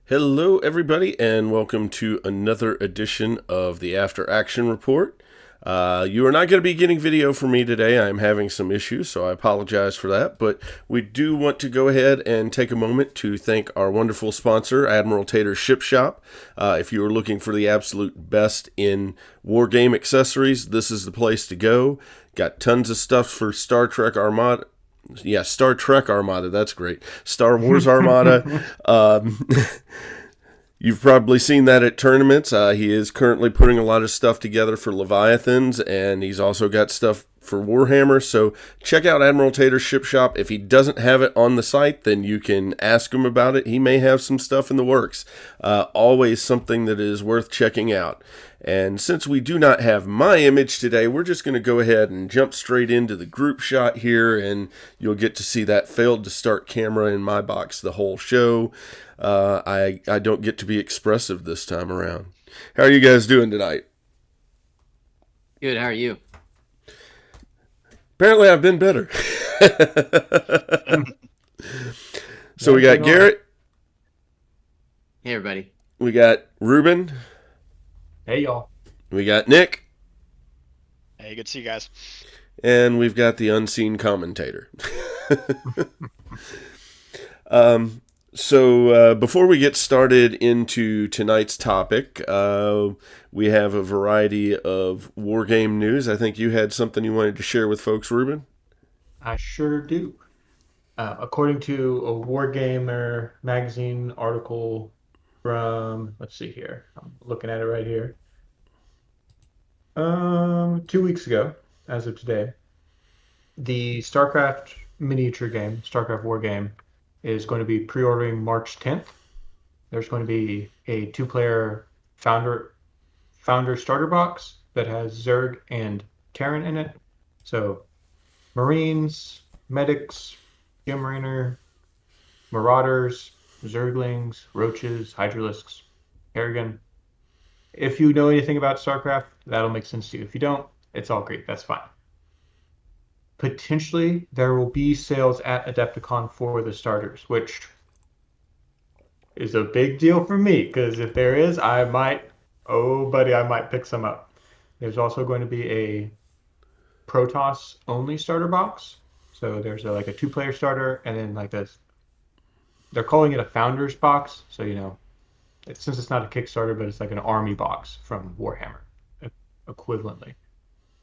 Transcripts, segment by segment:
Hello, everybody, and welcome to another edition of the After Action Report. You are not going to be getting video from me today. I'm having some issues, so I apologize for that. But we do want to go ahead and take a moment to thank our wonderful sponsor, Admiral Tater's Ship Shop. If you are looking for the absolute best in war game accessories, this is the place to go. Got tons of stuff for Star Trek Armada. Yeah, Star Trek Armada. That's great. Star Wars Armada. Um, You've probably seen that at tournaments. He is currently putting a lot of stuff together for Leviathans, and he's also got stuff for Warhammer. So check out Admiral Tater's Ship Shop. If he doesn't have it on the site, then you can ask him about it. He may have some stuff in the works. Always something that is worth checking out. And since we do not have my image today, we're just going to go ahead and jump straight into the group shot here, and you'll get to see that failed to start camera in my box the whole show. I don't get to be expressive this time around. How are you guys doing tonight? Good. How are you? Apparently, I've been better. So we got Garrett. Hey, everybody. We got Reuben. Hey, y'all. We got Nick. Hey, good to see you guys. And we've got the unseen commentator. So before we get started into tonight's topic, we have a variety of war game news. I think you had something you wanted to share with folks, Reuben? I sure do. According to a Wargamer magazine article from, let's see here, I'm looking at it right here. 2 weeks ago, as of today, the StarCraft miniature game, StarCraft War Game, is going to be pre-ordering March 10th. There's going to be a two-player founder starter box that has Zerg and Terran in it. So Marines, medics, Gem Mariner, Marauders, Zerglings, Roaches, Hydralisks, Harrigan. If you know anything about StarCraft, that'll make sense to you. If you don't, it's all great. That's fine. Potentially, there will be sales at Adepticon for the starters, which is a big deal for me because if there is, I might pick some up. There's also going to be a Protoss only starter box. So there's like a two-player starter and then like this. They're calling it a founders box. So, since it's not a Kickstarter, but it's like an army box from Warhammer equivalently.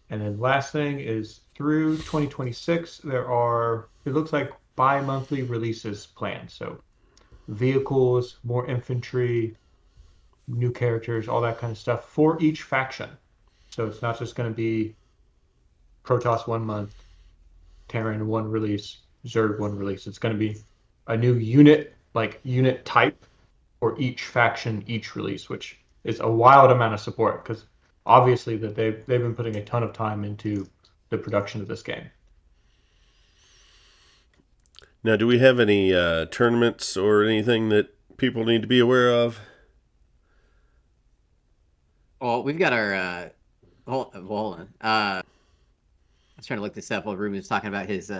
And then last thing is through 2026, it looks like bi-monthly releases planned. So vehicles, more infantry, new characters, all that kind of stuff for each faction. So it's not just going to be Protoss 1 month, Terran 1 release, Zerg 1 release. It's going to be a new unit type for each faction, each release, which is a wild amount of support because obviously that they've been putting a ton of time into the production of this game. Now, do we have any tournaments or anything that people need to be aware of? Well, we've got our. Hold on. I was trying to look this up while Ruben was talking about his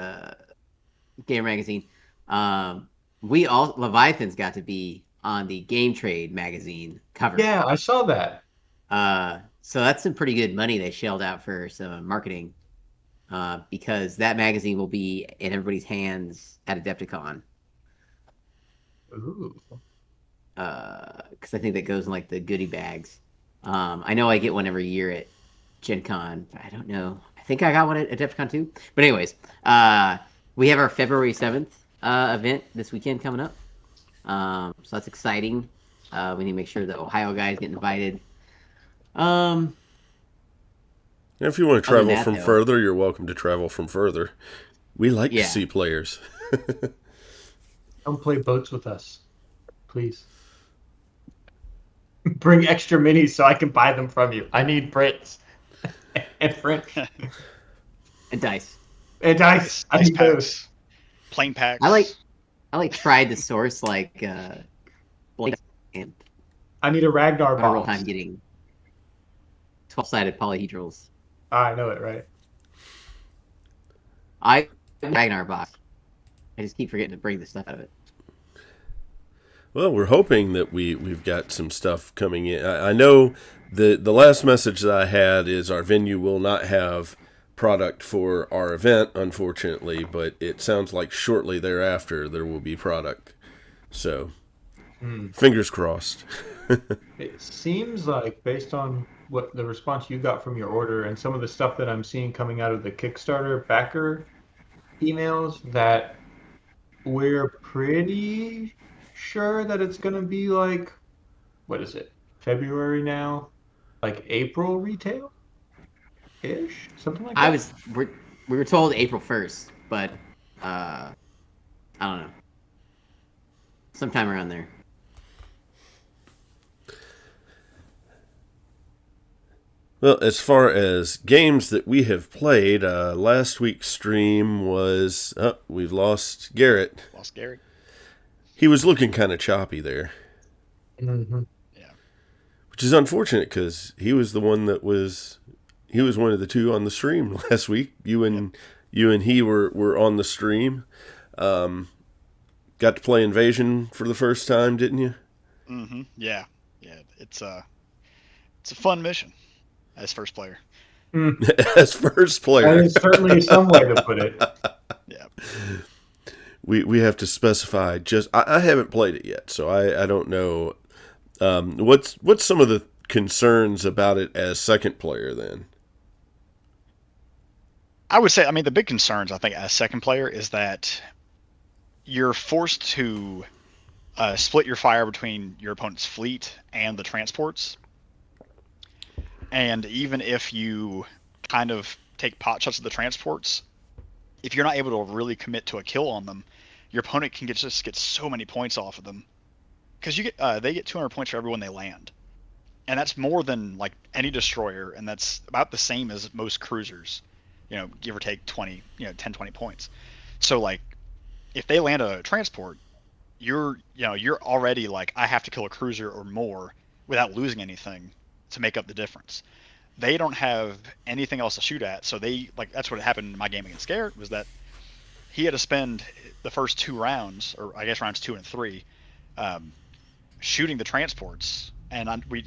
game magazine. Leviathans got to be on the Game Trade magazine cover. Yeah, I saw that. So that's some pretty good money they shelled out for some marketing, because that magazine will be in everybody's hands at Adepticon. Ooh. Because I think that goes in like the goodie bags. I know I get one every year at Gen Con, but I don't know. I think I got one at Adepticon too. But anyways, we have our February 7th event this weekend coming up. So that's exciting. We need to make sure the Ohio guys get invited. If you want to travel from further, you're welcome to travel from further. We like to see players. Come play boats with us, please. Bring extra minis so I can buy them from you. I need Brits and French and dice. And dice. I need those. Plain packs. I tried to source like and I need a Ragnar box. Real time getting 12-sided polyhedrals. I know it, right? I Ragnar box. I just keep forgetting to bring the stuff out of it. Well, we're hoping that we've got some stuff coming in. I know the last message that I had is our venue will not have product for our event, unfortunately, but it sounds like shortly thereafter there will be product. So, fingers crossed. It seems like, based on what the response you got from your order and some of the stuff that I'm seeing coming out of the Kickstarter backer emails, that we're pretty sure that it's going to be like, what is it, February now? Like April retail-ish? Something like I that? was we were told April 1st, but I don't know, sometime around there. Well, as far as games that we have played, last week's stream was. Oh, we've lost Garrett. Lost Garrett. He was looking kind of choppy there, Mm-hmm. Yeah. which is unfortunate because he was the one that was. He was one of the two on the stream last week. You and he were on the stream. Got to play Invasion for the first time, didn't you? Mm-hmm. Yeah. Yeah. It's a fun mission as first player. As first That player, is certainly some way to put it. Yeah. we have to specify. Just I haven't played it yet, so I don't know. What's some of the concerns about it as second player then? I would say, I mean, the big concerns I think as second player is that you're forced to split your fire between your opponent's fleet and the transports. And even if you kind of take pot shots at the transports, if you're not able to really commit to a kill on them, your opponent can just get so many points off of them. Because they get 200 points for everyone they land, and that's more than like any destroyer, and that's about the same as most cruisers. Give or take 20, 10, 20 points. So like, if they land a transport, you're already like, I have to kill a cruiser or more without losing anything to make up the difference. They don't have anything else to shoot at, so that's what happened in my game against Garrett, was that he had to spend the first 2 rounds, or I guess rounds 2 and 3, um, shooting the transports. And we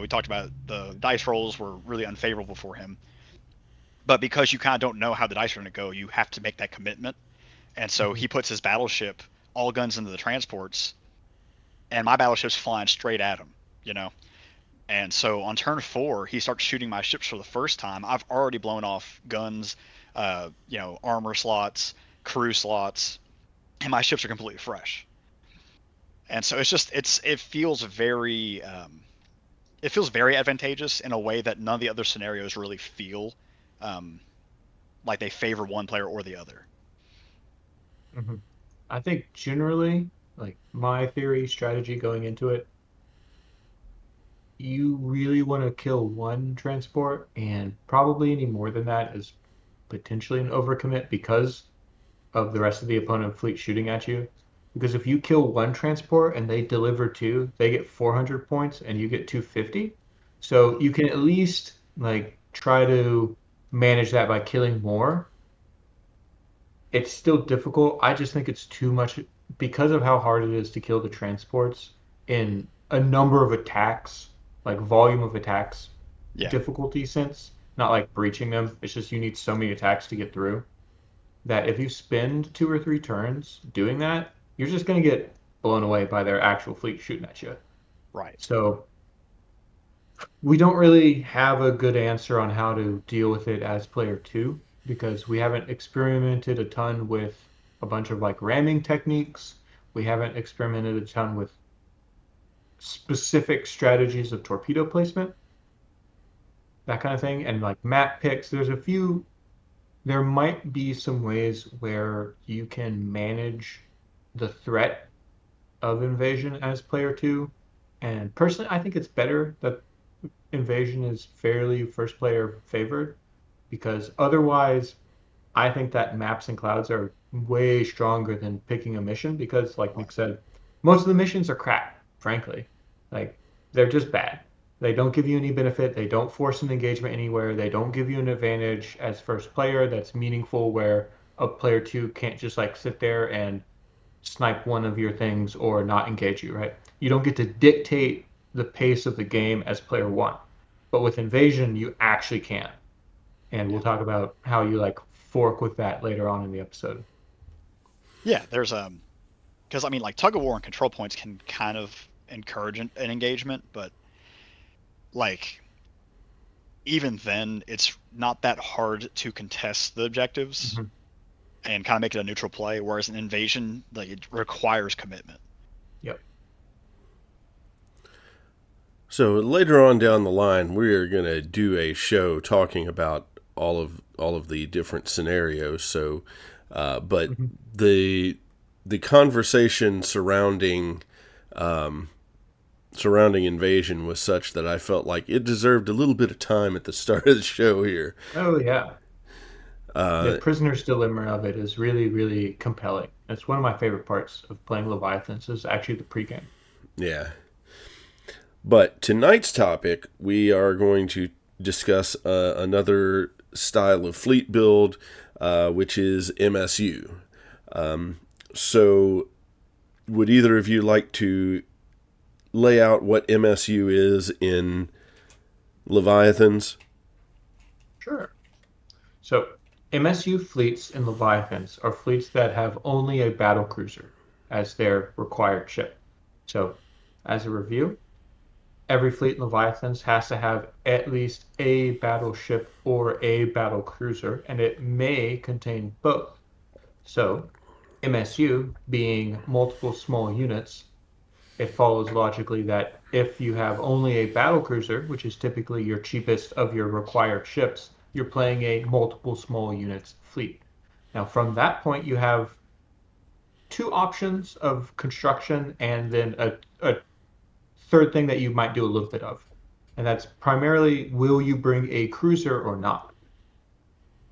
talked about the dice rolls were really unfavorable for him, but because you kind of don't know how the dice are going to go, you have to make that commitment. And so he puts his battleship all guns into the transports, and my battleship's flying straight at him, you know. And so on turn 4, he starts shooting my ships for the first time. I've already blown off guns, armor slots, crew slots, and my ships are completely fresh. And so it feels very advantageous in a way that none of the other scenarios really feel um, like they favor one player or the other. Mm-hmm. I think generally, like my theory, strategy going into it, you really want to kill one transport, and probably any more than that is potentially an overcommit because of the rest of the opponent fleet shooting at you. Because if you kill one transport and they deliver two, they get 400 points and you get 250. So you can at least like try to manage that by killing more. It's still difficult. I just think it's too much because of how hard it is to kill the transports in a number of attacks, like volume of attacks, Yeah, difficulty sense, not like breaching them. It's just you need so many attacks to get through that if you spend 2 or 3 turns doing that, you're just going to get blown away by their actual fleet shooting at you. right. So we don't really have a good answer on how to deal with it as player 2 because we haven't experimented a ton with a bunch of like ramming techniques. We haven't experimented a ton with specific strategies of torpedo placement, that kind of thing, and like map picks. There might be some ways where you can manage the threat of invasion as player 2. And personally, I think it's better that invasion is fairly first player favored because otherwise, I think that maps and clouds are way stronger than picking a mission because, like Right. Nick said, most of the missions are crap, frankly. Like, they're just bad. They don't give you any benefit. They don't force an engagement anywhere. They don't give you an advantage as first player that's meaningful where a player 2 can't just like sit there and snipe one of your things or not engage you, right? You don't get to dictate the pace of the game as player one. But with invasion, you actually can. And we'll talk about how you like fork with that later on in the episode. Yeah, there's because I mean, like tug of war and control points can kind of encourage an engagement, but like even then, it's not that hard to contest the objectives Mm-hmm. and kind of make it a neutral play. Whereas an invasion, like it requires commitment. Yep. So later on down the line, we are going to do a show talking about all of the different scenarios. So, but Mm-hmm. the conversation surrounding invasion was such that I felt like it deserved a little bit of time at the start of the show here. Oh yeah. The prisoner's dilemma of it is really, really compelling. It's one of my favorite parts of playing Leviathans is actually the pregame. Yeah. But tonight's topic, we are going to discuss another style of fleet build, which is MSU. So, would either of you like to lay out what MSU is in Leviathans? Sure. So, MSU fleets in Leviathans are fleets that have only a battle cruiser as their required ship. So, as a review, every fleet in Leviathans has to have at least a battleship or a battle cruiser, and it may contain both. So, MSU being multiple small units, it follows logically that if you have only a battle cruiser, which is typically your cheapest of your required ships, you're playing a multiple small units fleet. Now, from that point, you have two options of construction and then a third thing that you might do a little bit of. And that's primarily, will you bring a cruiser or not?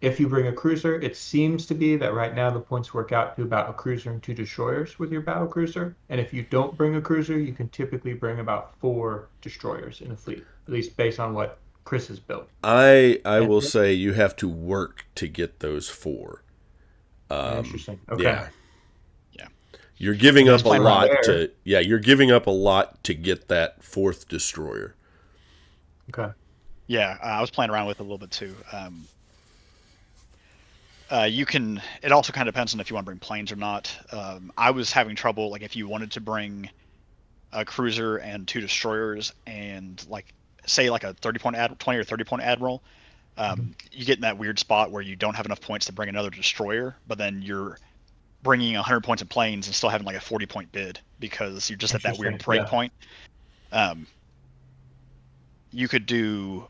If you bring a cruiser, it seems to be that right now the points work out to about a cruiser and two destroyers with your battle cruiser. And if you don't bring a cruiser, you can typically bring about 4 destroyers in a fleet, at least based on what Chris has built. I will say you have to work to get those 4. Interesting. Okay. Yeah. Yeah. You're giving up a playing lot there. you're giving up a lot to get that 4th destroyer. Okay. Yeah, I was playing around with it a little bit too. You can. It also kind of depends on if you want to bring planes or not. I was having trouble, like if you wanted to bring a cruiser and 2 destroyers, and like say like a 20 or 30 point admiral, you get in that weird spot where you don't have enough points to bring another destroyer, but then you're bringing 100 points in planes and still having like a 40-point bid because you're just at that weird break point. You could do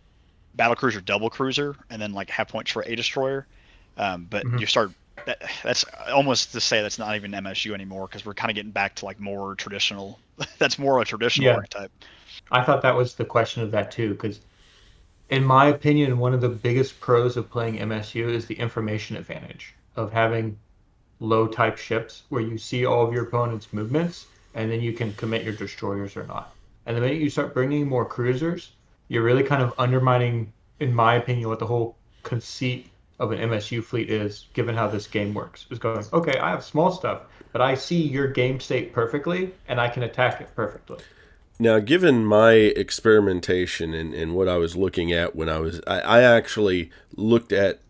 battle cruiser, double cruiser, and then like have points for a destroyer. But you start. That's almost to say that's not even MSU anymore because we're kind of getting back to like more traditional. That's more a traditional archetype. I thought that was the question of that too, because in my opinion, one of the biggest pros of playing MSU is the information advantage of having low type ships where you see all of your opponent's movements and then you can commit your destroyers or not. And the minute you start bringing more cruisers, you're really kind of undermining, in my opinion, what the whole conceit of an MSU fleet is, given how this game works. Is going, okay, I have small stuff, but I see your game state perfectly and I can attack it perfectly. Now, given my experimentation and what I was looking at when I actually looked at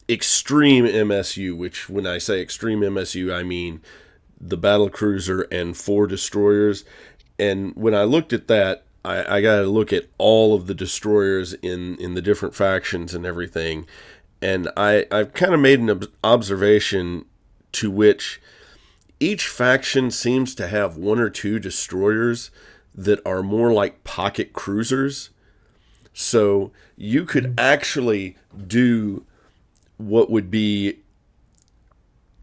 extreme MSU, which when I say extreme MSU, I mean the battle cruiser and 4 destroyers. And when I looked at that, I got to look at all of the destroyers in the different factions and everything. And I've kind of made an observation to which each faction seems to have 1 or 2 destroyers that are more like pocket cruisers. So you could actually do what would be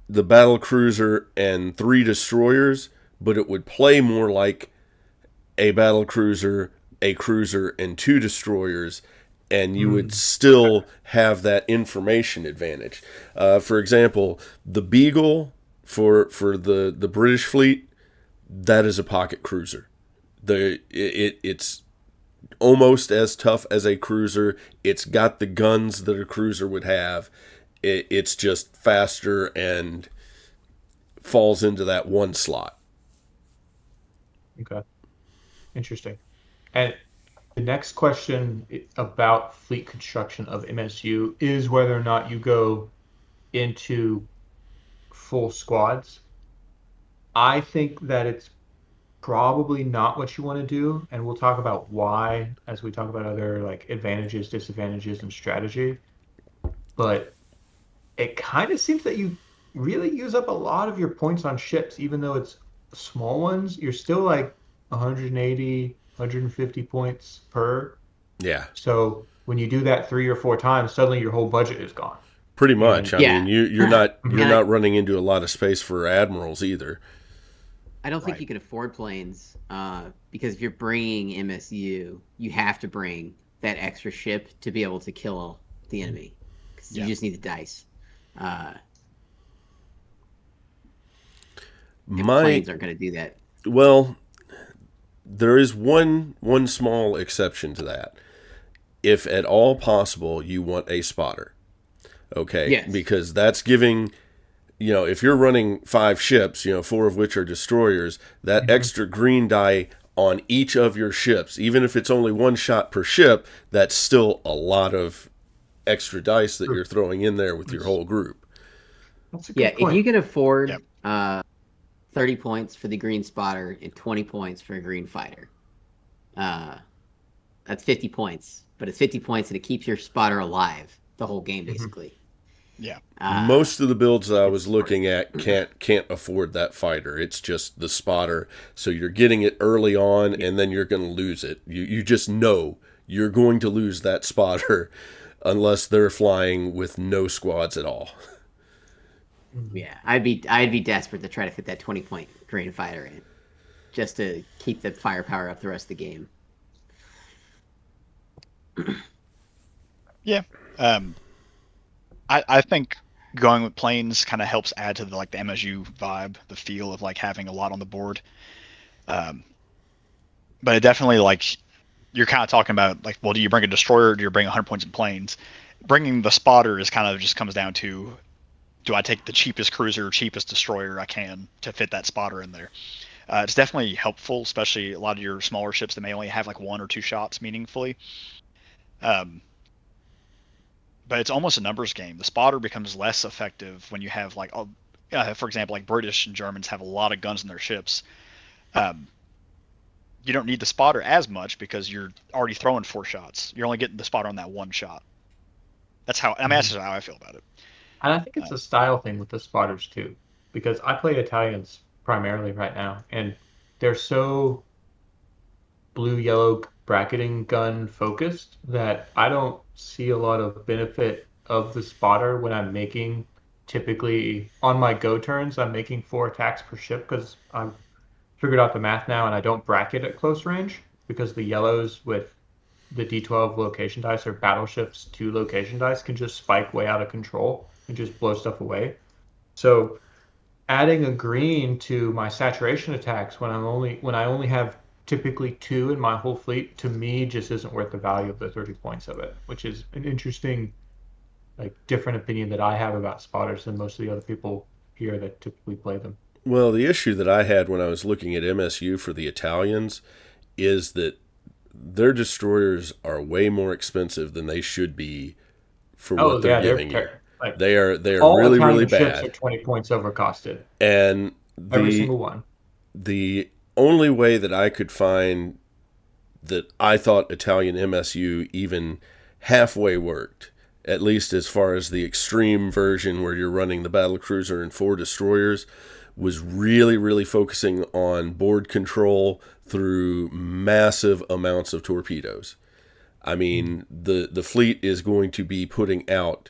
the battle cruiser and 3 destroyers, but it would play more like a battle cruiser, a cruiser, and 2 destroyers, and you would still have that information advantage. For example, the Beagle for the British fleet, that is a pocket cruiser. It's almost as tough as a cruiser. It's got the guns that a cruiser would have. It's just faster and falls into that one slot. Okay. Interesting. And the next question about fleet construction of MSU is whether or not you go into full squads. I think that it's probably not what you want to do, and we'll talk about why as we talk about other like advantages, disadvantages, and strategy. But it kind of seems that you really use up a lot of your points on ships, even though it's small ones. You're still like 180, 150 points per. Yeah, So when you do that 3 or 4 times, suddenly your whole budget is gone. pretty much. And I Yeah. mean, you're And not running into a lot of space for admirals either. I don't think Right. you can afford planes because if you're bringing MSU, you have to bring that extra ship to be able to kill the enemy because you Yeah. just need the dice. And My planes aren't going to do that. Well, there is one small exception to that. If at all possible, you want a spotter. Okay, Yes. because that's giving, if you're running 5 ships, 4 of which are destroyers, that extra green die on each of your ships, even if it's only 1 shot per ship, that's still a lot of extra dice that you're throwing in there with your whole group. That's a good Yeah, point. if you can afford Yep. 30 points for the green spotter and 20 points for a green fighter, that's 50 points. But it's 50 points and it keeps your spotter alive the whole game, basically. Yeah. Most of the builds that I was looking at can't afford that fighter. It's just the spotter. So you're getting it early on, and then you're going to lose it. You just know you're going to lose that spotter unless they're flying with no squads at all. Yeah, I'd be desperate to try to fit that 20-point green fighter in, just to keep the firepower up the rest of the game. Yeah. I think going with planes kind of helps add to the MSU vibe, the feel of having a lot on the board. But it definitely you're kind of talking about well, do you bring a destroyer or do you bring 100 points in planes? Bringing the spotter is kind of just comes down to, do I take the cheapest cruiser, cheapest destroyer I can to fit that spotter in there? It's definitely helpful, especially a lot of your smaller ships that may only have 1 or 2 shots meaningfully. But it's almost a numbers game. The spotter becomes less effective when you have for example, British and Germans have a lot of guns in their ships. You don't need the spotter as much because you're already throwing 4 shots. You're only getting the spotter on that 1 shot. That's how that's just how I feel about it. And I think it's a style thing with the spotters too, because I play Italians primarily right now, and they're so blue-yellow bracketing gun focused that I don't see a lot of benefit of the spotter when I'm making, typically on my go turns, I'm making 4 attacks per ship because I've figured out the math now and I don't bracket at close range because the yellows with the D12 location dice or battleships 2 location dice can just spike way out of control and just blow stuff away. So adding a green to my saturation attacks when I only have typically 2 in my whole fleet, to me just isn't worth the value of the 30 points of it, which is an interesting different opinion that I have about spotters than most of the other people here that typically play them. Well, the issue that I had when I was looking at MSU for the Italians is that their destroyers are way more expensive than they should be for what they're giving you. They are all really, Italian really ships bad. are 20 points overcosted. And Every single one. The only way that I could find that I thought Italian MSU even halfway worked, at least as far as the extreme version where you're running the battle cruiser and 4 destroyers, was really, really focusing on board control through massive amounts of torpedoes. I mean, the fleet is going to be putting out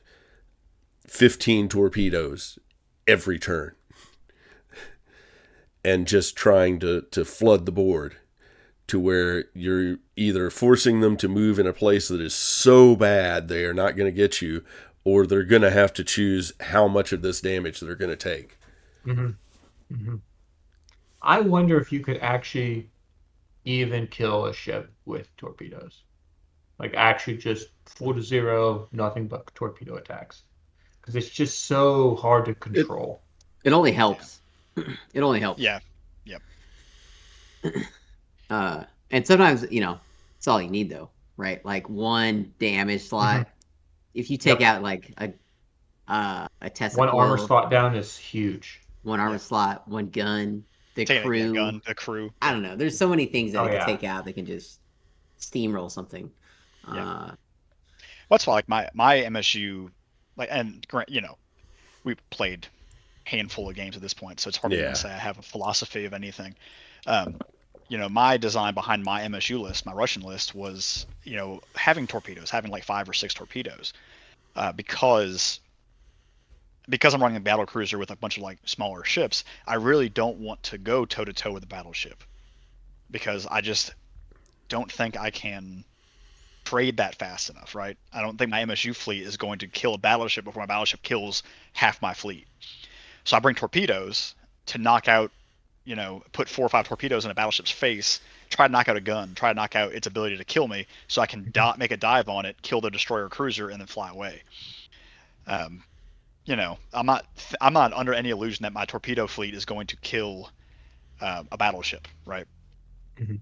15 torpedoes every turn and just trying to flood the board to where you're either forcing them to move in a place that is so bad they are not going to get you, or they're going to have to choose how much of this damage they're going to take. Mm-hmm. Mm-hmm. I wonder if you could actually even kill a ship with torpedoes. Actually just 4-0, nothing but torpedo attacks. Because it's just so hard to control. It only helps. It only helps. Yeah. Yep. And sometimes it's all you need though, right? Like one damage slot. If you take Yep. out like a Tesla One armor coil, slot down is huge. one armor Yep. slot, one gun, the Taking a crew. gun, the crew. I Yep. don't know. There's so many things that Oh it could yeah. take out that can just steamroll something. Yep. Uh, That's why like my MSU, like, and we played handful of games at this point, so it's hard for me to Yeah. say I have a philosophy of anything. Um, my design behind my MSU list, my Russian list, was having torpedoes, having like 5 or 6 torpedoes, because I'm running a battle cruiser with a bunch of like smaller ships. I really don't want to go toe to toe with a battleship because I just don't think I can trade that fast enough, right? I don't think my MSU fleet is going to kill a battleship before my battleship kills half my fleet. So I bring torpedoes to knock out, put 4 or 5 torpedoes in a battleship's face, try to knock out a gun, try to knock out its ability to kill me, so I can make a dive on it, kill the destroyer cruiser, and then fly away. Um, I'm not under any illusion that my torpedo fleet is going to kill a battleship, right? Mhm.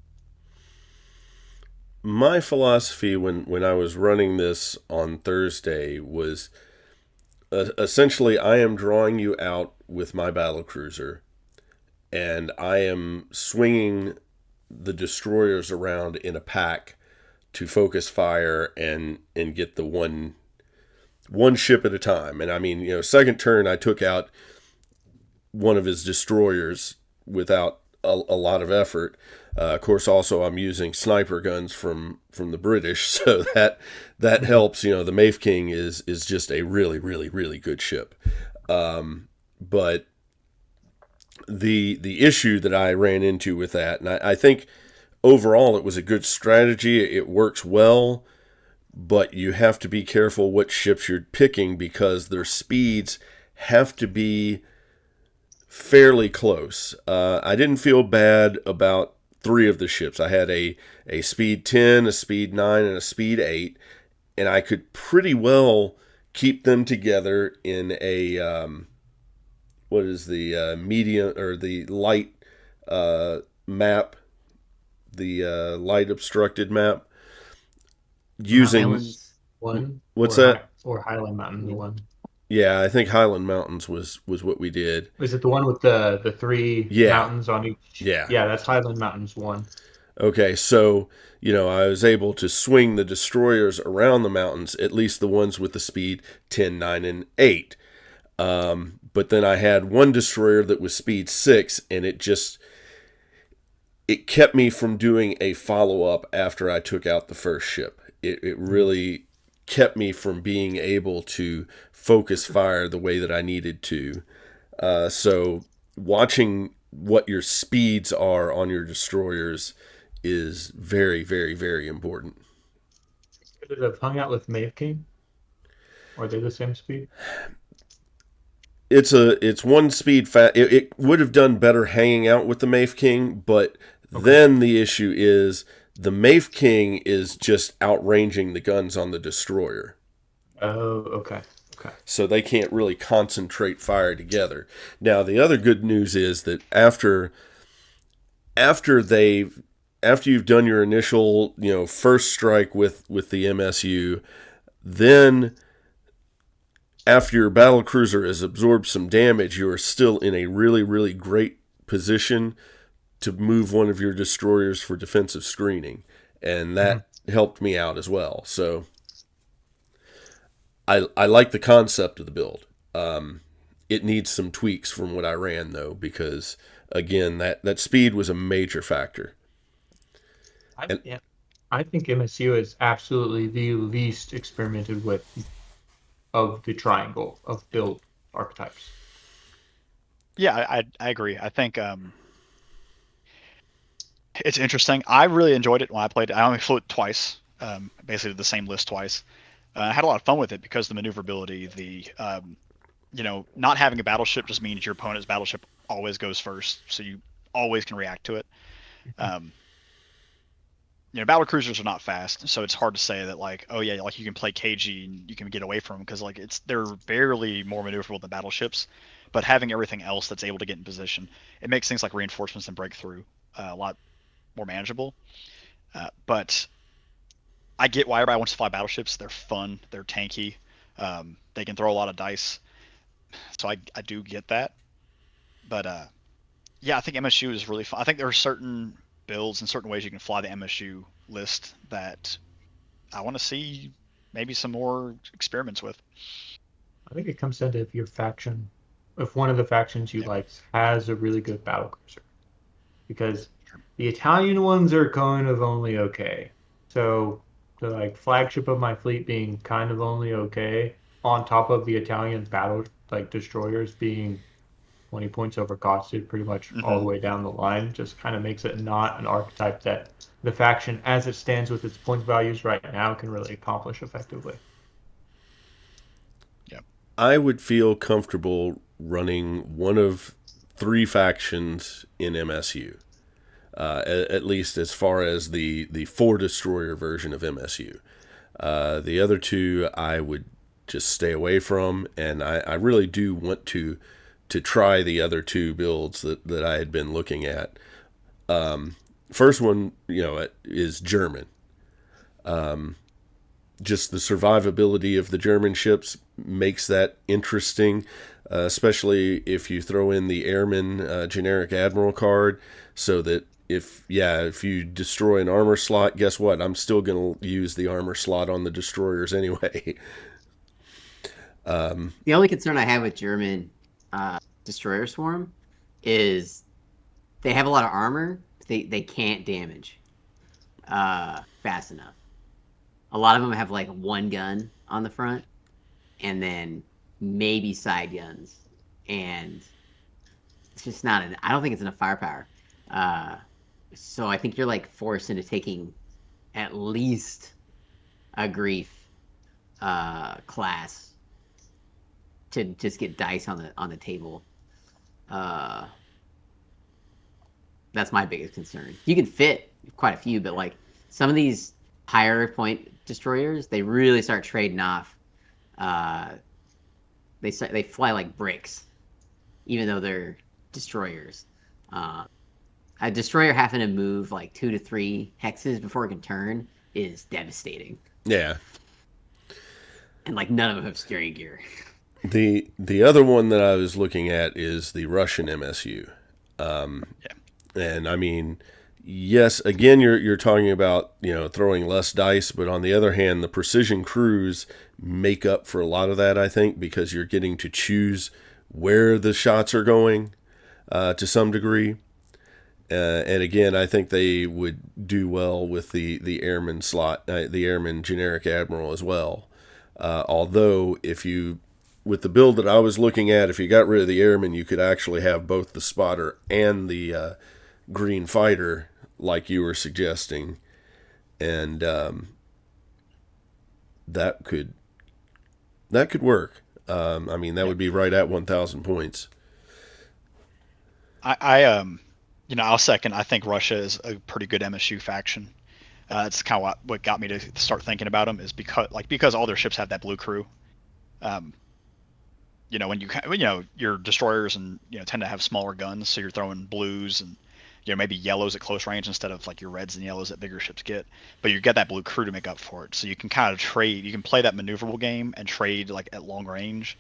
My philosophy when I was running this on Thursday was essentially I am drawing you out with my battle cruiser, and I am swinging the destroyers around in a pack to focus fire and get the one ship at a time. And I mean, second turn I took out one of his destroyers without a lot of effort. Of course, also I'm using sniper guns from the British, so that helps. The Maeve King is just a really really really good ship. But the issue that I ran into with that, and I think overall it was a good strategy. It works well, but you have to be careful what ships you're picking because their speeds have to be fairly close. I didn't feel bad about 3 of the ships. I had a speed 10, a speed 9, and a speed 8, and I could pretty well keep them together in a what is the medium or the light map, the light obstructed map using Highlands. One what's or that? or Highland Mountain one. Yeah, I think Highland Mountains was what we did. Is it the one with the 3 Yeah, mountains on each? yeah. Yeah, that's Highland Mountains one. Okay, so I was able to swing the destroyers around the mountains, at least the ones with the speed 10, 9, and 8. But then I had one destroyer that was speed 6, and it kept me from doing a follow up after I took out the first ship. It really kept me from being able to focus fire the way that I needed to. So watching what your speeds are on your destroyers is very, very, very important. Could it have hung out with Maeve King? Or are they the same speed? It's one speed fast. It would have done better hanging out with the Maeve King, but Okay. then the issue is the Maeve King is just outranging the guns on the destroyer. Oh, okay. Okay. So they can't really concentrate fire together. Now the other good news is that after you've done your initial, first strike with the MSU, then after your battle cruiser has absorbed some damage, you are still in a really, really great position to move one of your destroyers for defensive screening. And that helped me out as well. So I like the concept of the build. It needs some tweaks from what I ran, though, because, again, that speed was a major factor. I think MSU is absolutely the least experimented with of the triangle of build archetypes. Yeah, I agree. I think it's interesting. I really enjoyed it when I played it. I only flew it twice, basically the same list twice. I had a lot of fun with it because the maneuverability, not having a battleship just means your opponent's battleship always goes first, so you always can react to it. Battle cruisers are not fast, so it's hard to say that like, oh yeah, like you can play KG and you can get away from them because like they're barely more maneuverable than battleships. but having everything else that's able to get in position, it makes things like reinforcements and breakthrough a lot more manageable. But I get why everybody wants to fly battleships. They're fun. They're tanky. They can throw a lot of dice. So I do get that. But yeah, I think MSU is really fun. I think there are certain builds and certain ways you can fly the MSU list that I want to see maybe some more experiments with. I think it comes down to if one of the factions you Yep. like has a really good battlecruiser, because the Italian ones are kind of only okay. So the like flagship of my fleet being kind of only okay, on top of the Italian battle like destroyers being 20 points over costed pretty much all Mm-hmm. the way down the line, just kind of makes it not an archetype that the faction as it stands with its points values right now can really accomplish effectively. Yep. I would feel comfortable running one of 3 factions in MSU, at least as far as the 4 destroyer version of MSU. The other 2 I would just stay away from, and I really do want to try the other 2 builds that I had been looking at. First one, is German. Just the survivability of the German ships makes that interesting, especially if you throw in the Airman generic Admiral card, so that if you destroy an armor slot, guess what? I'm still going to use the armor slot on the destroyers anyway. The only concern I have with German destroyer swarm is they have a lot of armor. They can't damage fast enough. A lot of them have like one gun on the front, and then maybe side guns, and it's just not. I don't think it's enough firepower. So I think you're like forced into taking at least a grief class to just get dice on the table. That's my biggest concern. You can fit quite a few, but like some of these higher point destroyers, they really start trading off. They fly like bricks, even though they're destroyers. A destroyer having to move like 2 to 3 hexes before it can turn is devastating. Yeah. And like none of them have steering gear. The other one that I was looking at is the Russian MSU. And I mean, yes, again, you're talking about throwing less dice, but on the other hand, the precision crews make up for a lot of that. I think because you're getting to choose where the shots are going to some degree. And again, I think they would do well with the airman slot, the airman generic admiral as well. Although with the build that I was looking at, if you got rid of the airman, you could actually have both the spotter and the green fighter, like you were suggesting, and that could work. I mean, that would be right at 1,000 points. I'll second. I think Russia is a pretty good MSU faction. It's kind of what got me to start thinking about them is because all their ships have that blue crew. When your destroyers and tend to have smaller guns, so you're throwing blues and maybe yellows at close range instead of like your reds and yellows that bigger ships get. But you get that blue crew to make up for it, so you can kind of trade. You can play that maneuverable game and trade like at long range,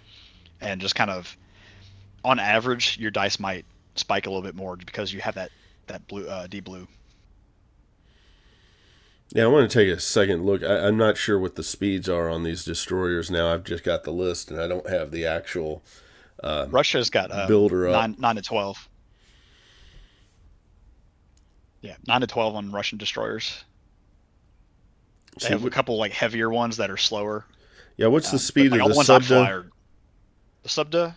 and just kind of on average your dice might spike a little bit more because you have that blue D blue. Yeah, I want to take a second look. I'm not sure what the speeds are on these destroyers now. I've just got the list, and I don't have the actual Russia's got builder up. 9 to 12. Yeah, 9 to 12 on Russian destroyers. They have a couple like heavier ones that are slower. Yeah, what's the speed of the Subda? The Subda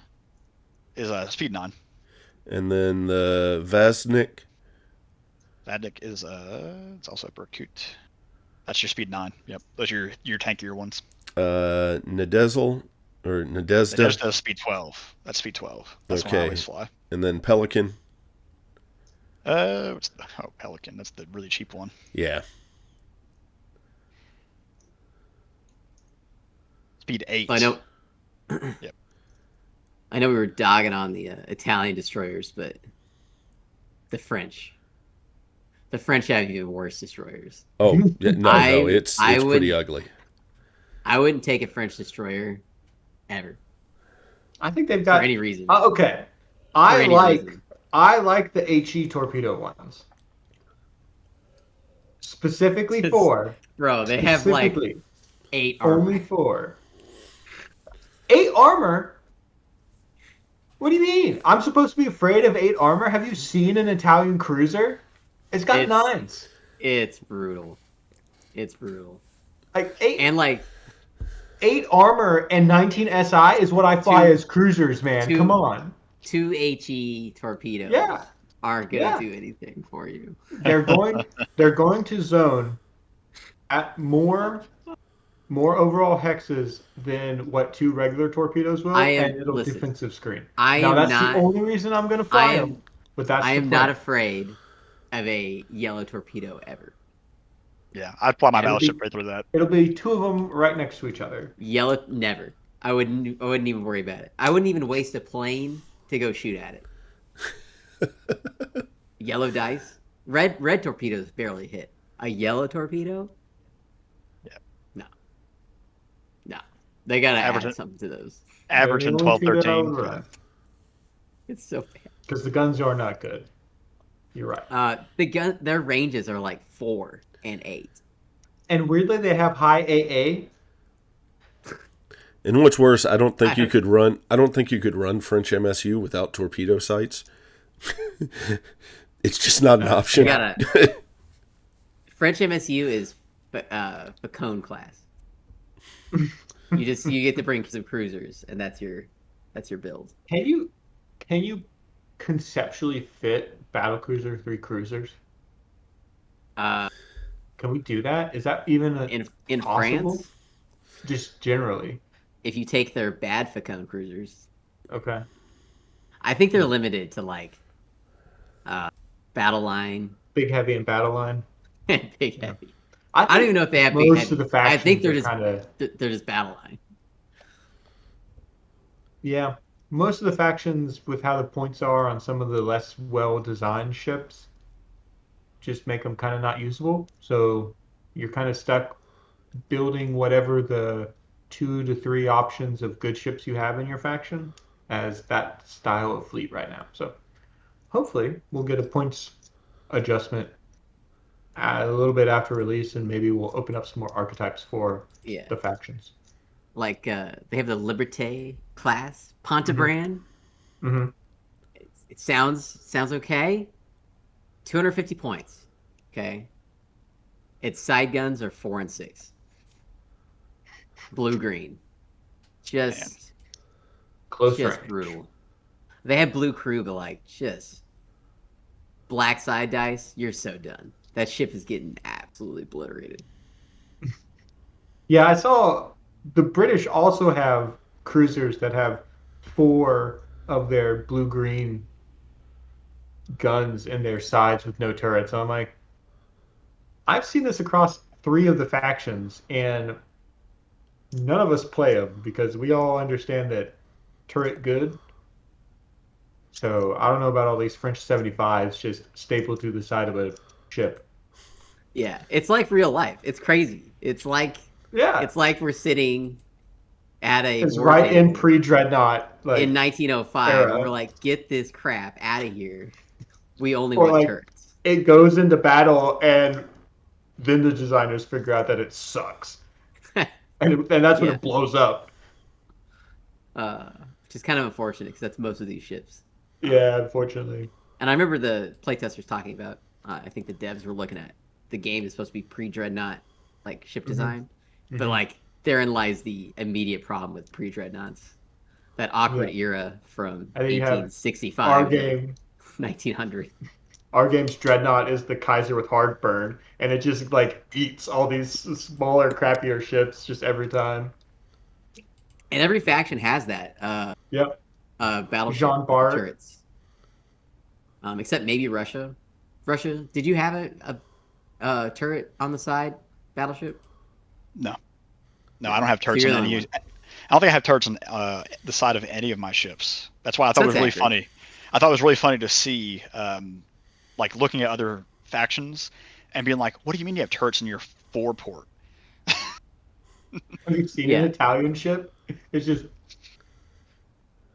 is speed 9. And then the Vaznik. Vadnik is it's also a Berkut. That's your speed 9. Yep, those are your tankier ones. Nadezhel or Nadezda. Nadezda speed 12. That's speed 12. That's one I always fly. And then Pelican. Pelican. That's the really cheap one. Yeah. Speed 8. I know. Yep. I know we were dogging on the Italian destroyers, but the French have even worse destroyers. Oh, yeah, no, it's I pretty wouldn't ugly. I wouldn't take a French destroyer ever I think they've for got. any reason. Okay, For any reason. I like the HE torpedo ones specifically Just- for Bro, they have like specifically 8 armor. only for 8 armor. What do you mean? I'm supposed to be afraid of 8 armor? Have you seen an Italian cruiser? It's got It's- 9s. It's brutal. It's brutal. Like 8 And like 8 armor and 19 SI is what I fly Two- as cruisers, man. two- Come on. 2 HE torpedoes Yeah. aren't gonna Yeah. do anything for you. They're going to zone at more overall hexes than what 2 regular torpedoes will, and it'll listen, defensive screen. I Now am that's not the only reason I'm going to fly I am- them. But that's I the am plan. not afraid of a yellow torpedo ever. Yeah, I'd fly my It'll battleship be- right through that. It'll be 2 of them right next to each other. Yellow never. I wouldn't even worry about it. I wouldn't even waste a plane to go shoot at it. Yellow dice. Red torpedoes barely hit. A yellow torpedo? Yeah. No. They gotta Average add it. something to those. Averaging 12, 13. It's so bad. Because the guns are not good. You're right. Their ranges are like 4 and 8. And weirdly, they have high AA. And what's worse, I don't think you could run French MSU without torpedo sights. It's just not an option. French MSU is Bacone class. You get to bring some cruisers, and that's your build. Can you conceptually fit battlecruiser 3 cruisers? Can we do that? Is that even In possible? France, Just generally. if you take their bad Facone cruisers, Okay. I think they're limited to like battle line Big heavy and battle line. and big heavy. I I don't even know if they have big heavy. most of the I factions think they're are just kinda, they're just battle line. yeah. Most of the factions with how the points are on some of the less well-designed ships just make them kind of not usable. So you're kind of stuck building whatever the 2 to 3 options of good ships you have in your faction as that style of fleet right now. So hopefully we'll get a points adjustment a little bit after release, and maybe we'll open up some more archetypes for Yeah, the factions. like they have the Liberté class Pontebrand. Mm-hmm. It sounds okay. 250 points. Okay. Its side guns are 4 and 6. Blue green. Just Close just range. brutal. They have blue crew, but like just black side dice, you're so done. That ship is getting absolutely obliterated. Yeah, I saw the British also have cruisers that have 4 of their blue-green guns in their sides with no turrets. And I'm like, I've seen this across 3 of the factions, and none of us play them because we all understand that turret good. So I don't know about all these French 75s just stapled to the side of a ship. Yeah, it's like real life. It's crazy. It's like Yeah, we're sitting at a it's war right in table pre-dreadnought. Like, in 1905, era. and we're like, get this crap out of here. We only Or want like- turrets. it goes into battle, and then the designers figure out that it sucks. And that's when Yeah. it blows up. Which is kind of unfortunate because that's most of these ships. Yeah, unfortunately. And I remember the playtesters talking about. I think the devs were looking at the game is supposed to be pre-dreadnought, like ship design, but like therein lies the immediate problem with pre-dreadnoughts. That awkward era from I think you have 1865 Our to game, 1900. our game's dreadnought is the Kaiser with heartburn, and it just like eats all these smaller, crappier ships just every time. And every faction has that. Yep. Battleship Jean Bart. turrets. Except maybe Russia. Russia, did you have a turret on the side battleship? No, I don't have turrets you're in the any. only I don't think I have turrets on the side of any of my ships. That's why I thought it was really accurate. funny. I thought it was really funny to see, like looking at other factions and being like, "What do you mean you have turrets in your foreport?" Have you seen an Yeah. Italian ship? It's just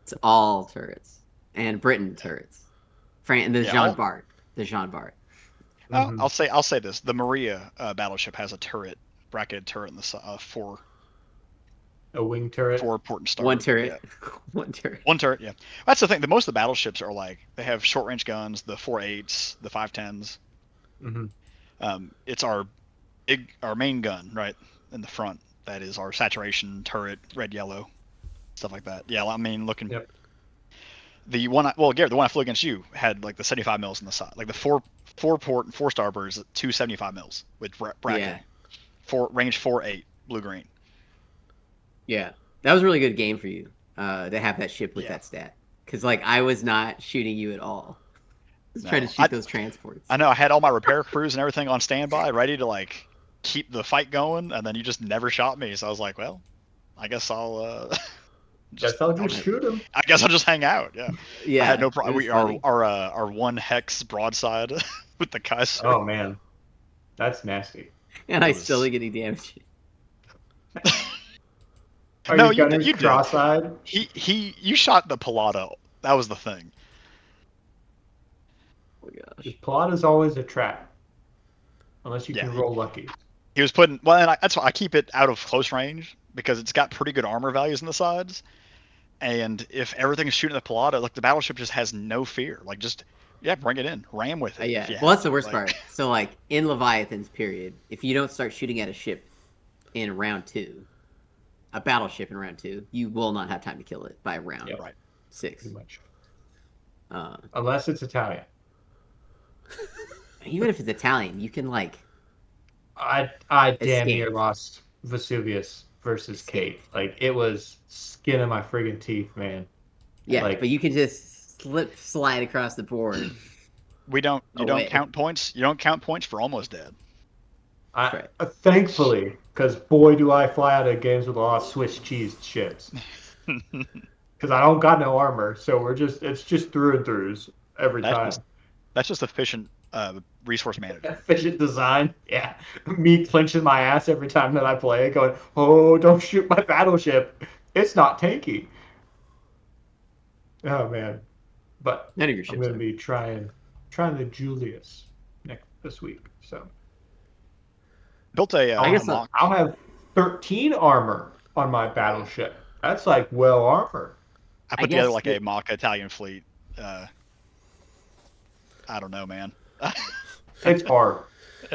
It's all turrets and Britain turrets. The Yeah, Jean Bart. The Jean Bart. well, mhm. I'll say this: the Maria battleship has a turret, bracketed turret in the A wing turret. for port and One starboard. Yeah, turret. One turret. one turret. Yeah, that's the thing. The most of the battleships are like they have short range guns, the 4.8s, the 5.10s. Hmm. It's our main gun right in the front. That is our saturation turret, red yellow, stuff like that. Yeah, I mean looking. Yep. Garrett, the one I flew against you had like the 75 mils on the side, like the four port and four starboards, 275 mils with bracket, Yeah. range 4.8 blue green. Yeah. That was a really good game for you to have that ship with Yeah. that stat. Because, like, I was not shooting you at all. I was trying to No, shoot those transports. I know I had all my repair crews and everything on standby, ready to like keep the fight going, and then you just never shot me. So I was like, well, I guess I'll Guess I'll I'll just shoot him. I guess I'll just hang out. Yeah, I had Yeah. no It problem. was We funny. our one hex broadside with the Kaiser. Oh man, that's nasty. And It I was still didn't get any damage. Are no, your you did. gunners You did. cross-eyed? You shot the Pilata. That was the thing. Oh my gosh. This plot is always a trap, unless you Yeah, can roll lucky. he was putting. Well, and that's why I keep it out of close range because it's got pretty good armor values on the sides. And if everything's shooting the Pilata, like the battleship just has no fear. Like just bring it in, ram with it if Yeah. you Well, have that's the to. worst Like part. So, like, in Leviathans, period, if you don't start shooting at a ship in round 2, a battleship in round 2, you will not have time to kill it by round Yep, right. 6. pretty much. Uh, Unless it's Italian. Even if it's Italian, you can, like, I damn near escape. lost Vesuvius versus Escape. Kate. Like it was skin of my friggin' teeth, man. Yeah, Like but you can just slide across the board we don't. You don't away. count points. You don't count points for almost dead. That's I right. thankfully, because boy do I fly out of games with a lot of Swiss cheese ships. Because I don't got no armor, so it's just through and throughs every that's time. just that's just efficient resource management. Efficient design, yeah. Me clenching my ass every time that I play, going, "Oh, don't shoot my battleship! It's not tanky." Oh man, but None of your I'm ships gonna are. be trying the Julius this week, so Built a, I a guess mock. I'll have 13 armor on my battleship. That's like well armored. I I put together guess like a that mock Italian fleet. I don't know, man. It's hard.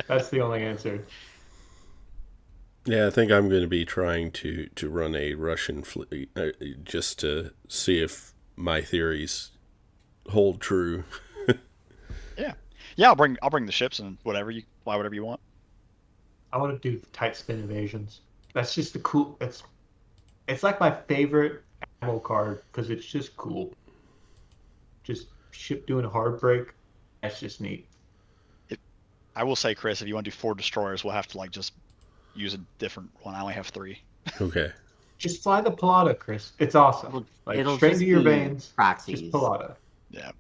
That's the only answer. Yeah, I think I'm going to be trying to run a Russian fleet just to see if my theories hold true. Yeah, I'll bring the ships and whatever you fly whatever you want. I want to do tight spin evasions. That's just the cool. It's like my favorite ammo card because it's just cool. Just ship doing a hard break. That's just neat. I will say, Chris, if you want to do 4 destroyers, we'll have to like just use a different one. I only have 3. Okay. Just fly the Pilata, Chris. It's awesome. Like it'll straight just into your be veins. Just proxies. Pilata. Yeah.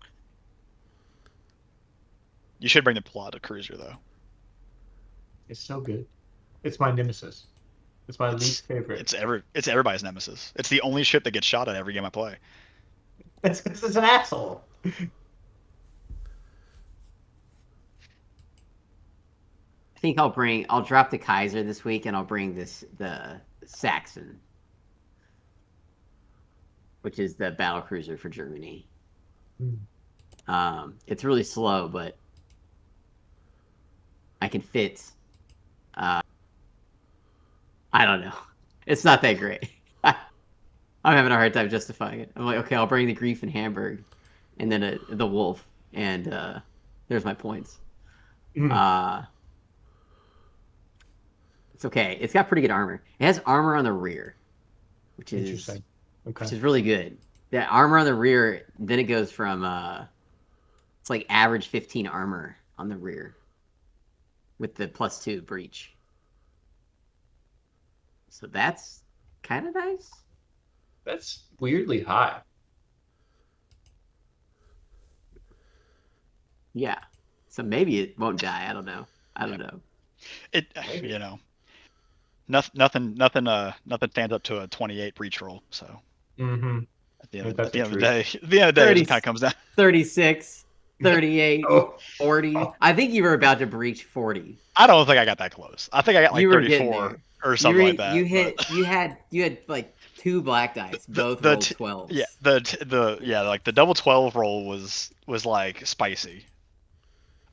You should bring the Pilata cruiser though. It's so good. It's my nemesis. It's my It's least favorite. it's everybody's nemesis. It's the only ship that gets shot at every game I play. It's an asshole. I think I'll drop the Kaiser this week and I'll bring the Saxon, which is the battle cruiser for Germany. It's really slow, but I can fit. I don't know. It's not that great. I'm having a hard time justifying it. I'm like, okay, I'll bring the Grief and Hamburg, and then the Wolf, and there's my points. It's okay. It's got pretty good armor. It has armor on the rear, which is Interesting. Okay. which is really good. The armor on the rear, then it goes from it's like average 15 armor on the rear with the +2 breach. So that's kind of nice. That's weirdly high. Yeah. So maybe it won't die. I don't know. I don't Yeah. know. It, Maybe. you know, nothing stands up to a 28 breach roll. So Mm-hmm. at the Ain't end, that at the the end of the truth? day, at the end of the day, it 30, just kind of comes down. 36, 38, Oh, 40. oh, I think you were about to breach 40. I don't think I got that close. I think I got like You were getting 34 there. or You something were like that. you But hit you had like two black dice, the both the rolled t- yeah 12s. the yeah like the double 12 roll was like spicy.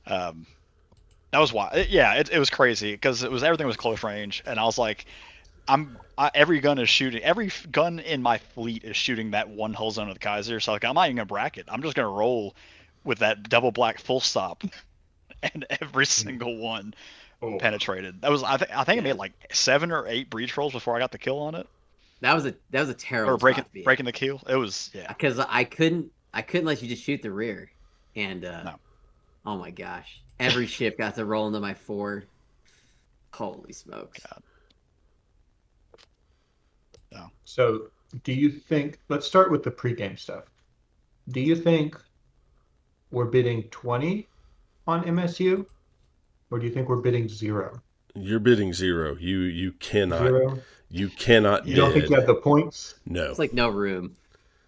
Um, that was why. Yeah, it was crazy because everything was close range, and I was like, every gun is shooting. Every gun in my fleet is shooting that one hull zone of the Kaiser. So like, I'm not even gonna bracket. I'm just gonna roll with that double black full stop, and every single one oh. penetrated. That was I think I Yeah. made like 7 or 8 breach rolls before I got the kill on it, That was a or terrible breaking spot to be breaking in. the kill. It was yeah. Because I couldn't let you just shoot the rear. And No. oh my gosh. Every ship got to roll into my 4. Holy smokes. God, no. So, do you think, let's start with the pregame stuff. Do you think we're bidding 20 on MSU, or do you think we're bidding 0? You're bidding 0. You cannot 0? You don't think you bid. have the points? No. It's like no room.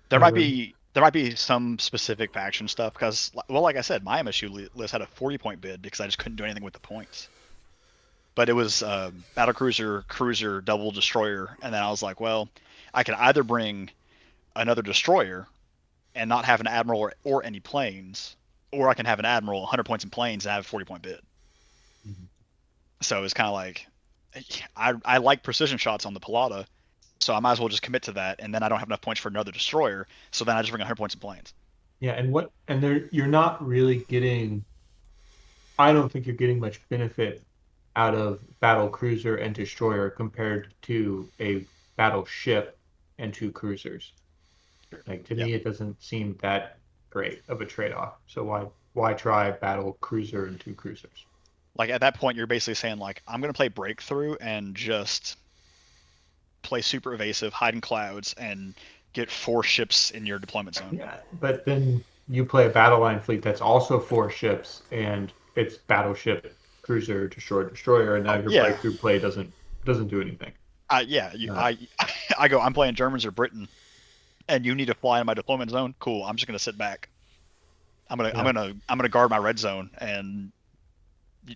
There No might room. be there might be some specific faction stuff because, well, like I said, my MSU list had a 40-point bid because I just couldn't do anything with the points. But it was battle cruiser, double destroyer, and then I was like, well, I could either bring another destroyer and not have an admiral or any planes, or I can have an admiral, 100 points in planes, and have a 40-point bid. Mhm. So it's kind of like I like precision shots on the Pilata, so I might as well just commit to that, and then I don't have enough points for another destroyer, so then I just bring 100 points in planes. Yeah, and there you're not really getting, I don't think you're getting much benefit out of battle cruiser and destroyer compared to a battleship and 2 cruisers. Like to Yeah. me, it doesn't seem that great of a trade-off. So why try battle cruiser and 2 cruisers? Like at that point, you're basically saying like I'm gonna play breakthrough and just play super evasive, hide in clouds, and get 4 ships in your deployment zone. Yeah, but then you play a battle line fleet that's also 4 ships and it's battleship, cruiser, destroyer, and now Oh your yeah, breakthrough play doesn't do anything. yeah. Uh, I go. I'm playing Germans or Britain, and you need to fly in my deployment zone. Cool. I'm just gonna sit back. yeah. I'm gonna guard my red zone, and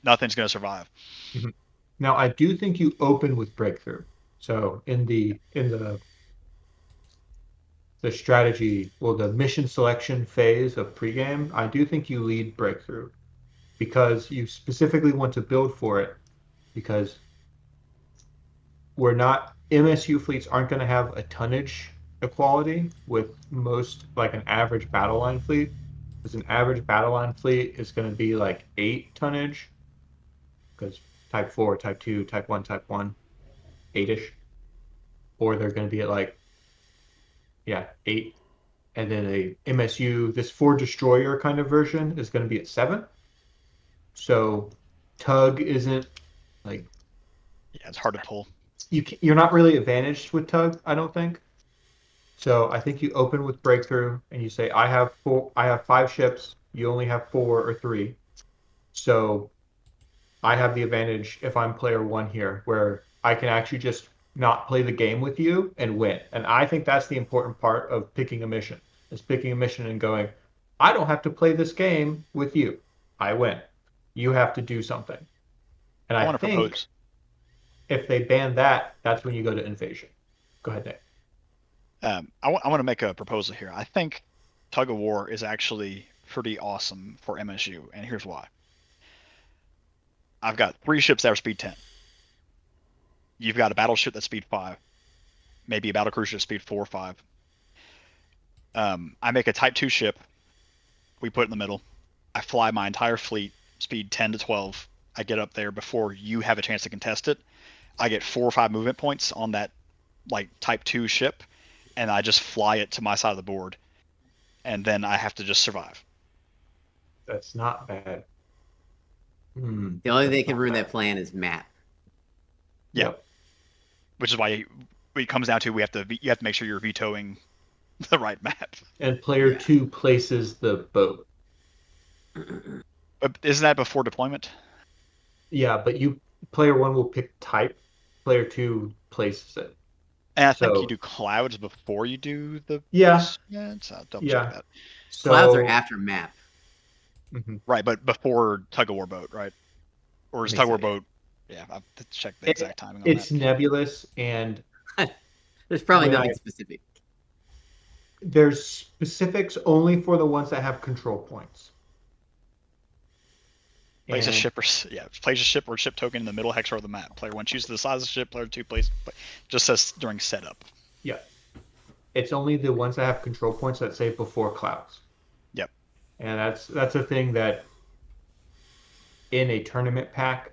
nothing's gonna survive. Mhm. Now I do think you open with breakthrough. So in the strategy, well, the mission selection phase of pregame, I do think you lead breakthrough because you specifically want to build for it because we're not MSU fleets aren't going to have a tonnage equality with most like an average battle line fleet. Because an average battle line fleet is going to be like 8 tonnage because type 4, type 2, type 1, 8ish, or they're going to be at like, yeah, 8. And then a MSU, this 4 destroyer kind of version is going to be at 7. So tug isn't like Yeah, it's hard to pull. you're not really advantaged with tug, I don't think. So I think you open with breakthrough and you say, I have 5 ships. You only have 4 or 3. So I have the advantage if I'm player 1 here, where I can actually just not play the game with you and win. And I think that's the important part of picking a mission, is picking a mission and going, I don't have to play this game with you. I win. You have to do something. And I I want to think propose. if they ban that, that's when you go to invasion. Go ahead, Nick. I want to make a proposal here. I think tug of war is actually pretty awesome for MSU, and here's why. I've got 3 ships that are speed 10. You've got a battleship that's speed 5, maybe a battle cruiser speed 4 or 5. I make a type 2 ship. We put it in the middle. I fly my entire fleet speed 10 to 12. I get up there before you have a chance to contest it. I get 4 or 5 movement points on that like type 2 ship, and I just fly it to my side of the board, and then I have to just survive. That's not bad. The only thing That's that can not ruin bad. that plan is map. Yeah, Yep. which is why it comes down to you have to make sure you're vetoing the right map. And player 2 places the boat. But isn't that before deployment? Yeah, but player 1 will pick type, player 2 places it. And I think you do clouds before you do the Yeah. I'll double check that. So, clouds are after map. Right, but before tug of war boat, right? Or is tug of war boat? Yeah, I have to check the exact timing on it's that. nebulous, and there's probably nothing specific. There's specifics only for the ones that have control points. Place a ship place a ship or ship token in the middle hex row of the map. Player 1 chooses the size of the ship. Player 2 just says during setup. Yeah, it's only the ones that have control points that say before clouds. Yep. And that's a thing that in a tournament pack,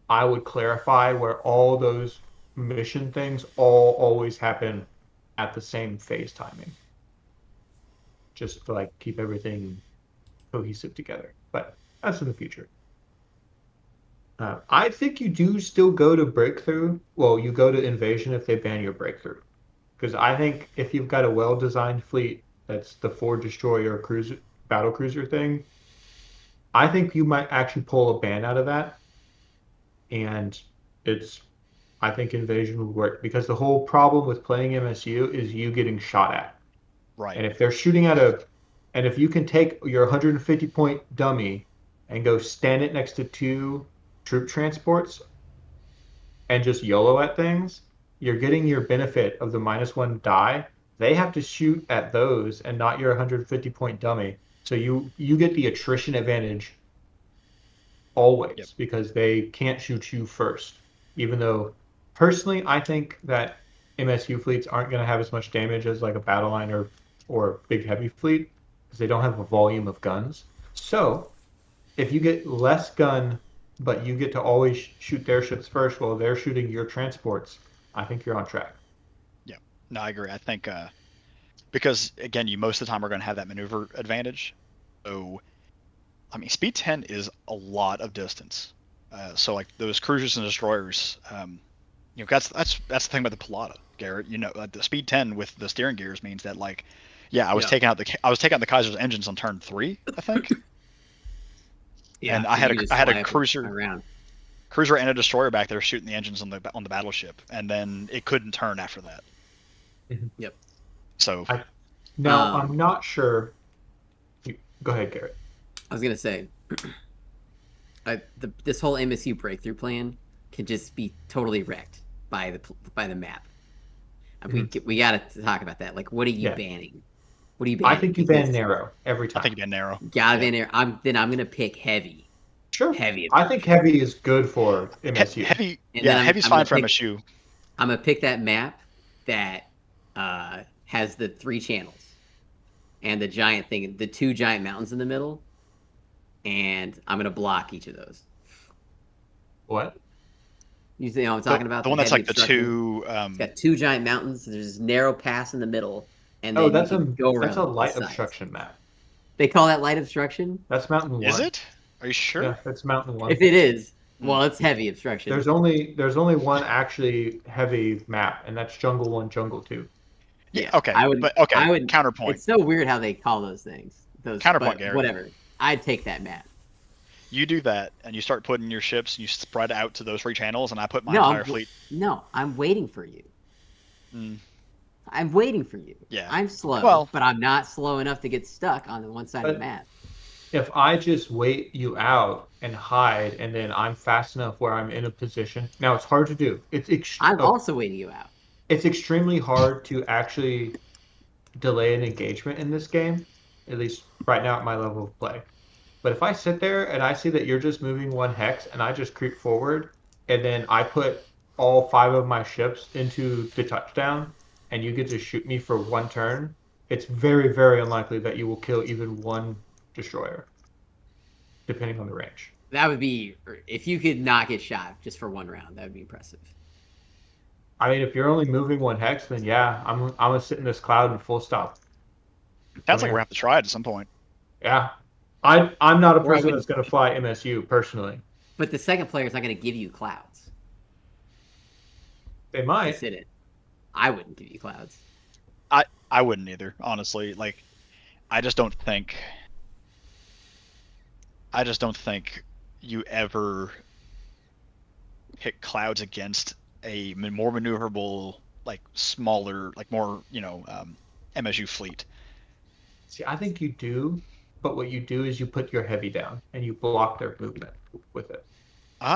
I would clarify where all those mission things always happen at the same phase timing. Just to keep everything cohesive together. But that's in the future. I think you do still go to breakthrough. Well, you go to invasion if they ban your breakthrough. Because I think if you've got a well-designed fleet that's the 4 destroyer battle cruiser thing, I think you might actually pull a ban out of that. And I think invasion would work. Because the whole problem with playing MSU is you getting shot at. Right. And if they're shooting and if you can take your 150-point dummy and go stand it next to 2 troop transports and just YOLO at things, you're getting your benefit of the -1 die. They have to shoot at those and not your 150-point dummy. So you get the attrition advantage always because they can't shoot you first. Even though, personally, I think that MSU fleets aren't going to have as much damage as a battle line or big heavy fleet because they don't have a volume of guns. So if you get less gun, but you get to always shoot their ships first while they're shooting your transports, I think you're on track. Yeah, no, I agree. I think because again, you most of the time are going to have that maneuver advantage. So, I mean, speed 10 is a lot of distance. So those cruisers and destroyers, that's the thing about the Pilata, Garrett. The speed 10 with the steering gears means that I was taking out the Kaiser's engines on turn 3, I think. Yeah, and I had a cruiser and a destroyer back there shooting the engines on the battleship, and then it couldn't turn after that. Yep. So I'm not sure. Go ahead, Garrett. I was gonna say, this whole MSU breakthrough plan can just be totally wrecked by the map. We got to talk about that. What are you banning? What are you banning? I think you ban narrow every time. I think you ban narrow. Gotta ban narrow. I'm gonna pick heavy. Sure. Heavy. I think heavy is good for MSU. Heavy's fine for MSU. I'm gonna pick that map that has the 3 channels and the giant thing, the 2 giant mountains in the middle, and I'm gonna block each of those. What? You know what I'm talking about? The one that's the 2. It's got 2 giant mountains. There's this narrow pass in the middle, and then that's a light obstruction map. They call that light obstruction? That's Mountain 1. Is it? Are you sure? Yeah, that's Mountain 1. If it is, well, it's heavy obstruction. There's only one actually heavy map, and that's Jungle 1, Jungle 2. Yeah. Okay. I would counterpoint. It's so weird how they call those things. Counterpoint, Garrett. Whatever. I'd take that map. You do that, and you start putting your ships, and you spread out to those 3 channels, and I put my entire fleet. No, I'm waiting for you. I'm waiting for you. Yeah. I'm slow, but I'm not slow enough to get stuck on the one side of the map. If I just wait you out and hide, and then I'm fast enough where I'm in a position. Now, it's hard to do. I'm also waiting you out. It's extremely hard to actually delay an engagement in this game, at least right now at my level of play. But if I sit there and I see that you're just moving 1 hex and I just creep forward, and then I put all 5 of my ships into the touchdown, and you get to shoot me for 1 turn, it's very, very unlikely that you will kill even 1 destroyer, depending on the range. That would be, if you could not get shot just for 1 round, that would be impressive. I mean, if you're only moving 1 hex, then yeah, I'm gonna sit in this cloud and full stop. Sounds like we're gonna have to try it at some point. Yeah, I'm not a person that's gonna fly MSU personally. But the second player is not gonna give you clouds. They might. Sit it. I wouldn't give you clouds. I wouldn't either, honestly. Like, I just don't think you ever pick clouds against a more maneuverable, like smaller, like more, MSU fleet. See, I think you do, but what you do is you put your heavy down and you block their movement with it.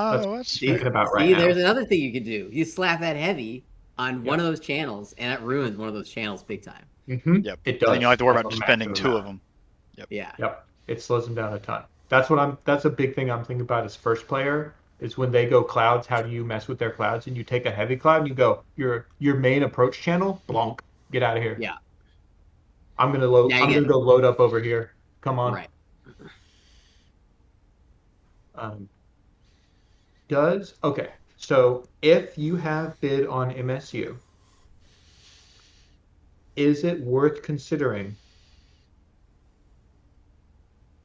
That's what Oh, I'm that's thinking fair. about right See, now. there's another thing you could do. You slap that heavy on one Yeah. of those channels, and it ruins one of those channels big time. Mm-hmm. Yep. It And does. then you don't have to worry Like about a just spending massive 2 of amount. them. Yeah. Yep. It slows them down a ton. That's a big thing I'm thinking about as first player is when they go clouds, how do you mess with their clouds? And you take a heavy cloud and you go, your main approach channel, blonk, get out of here. Yeah. I'm gonna Now I'm you gonna get go load up over here. Come on. right. Um, okay. So if you have bid on MSU, is it worth considering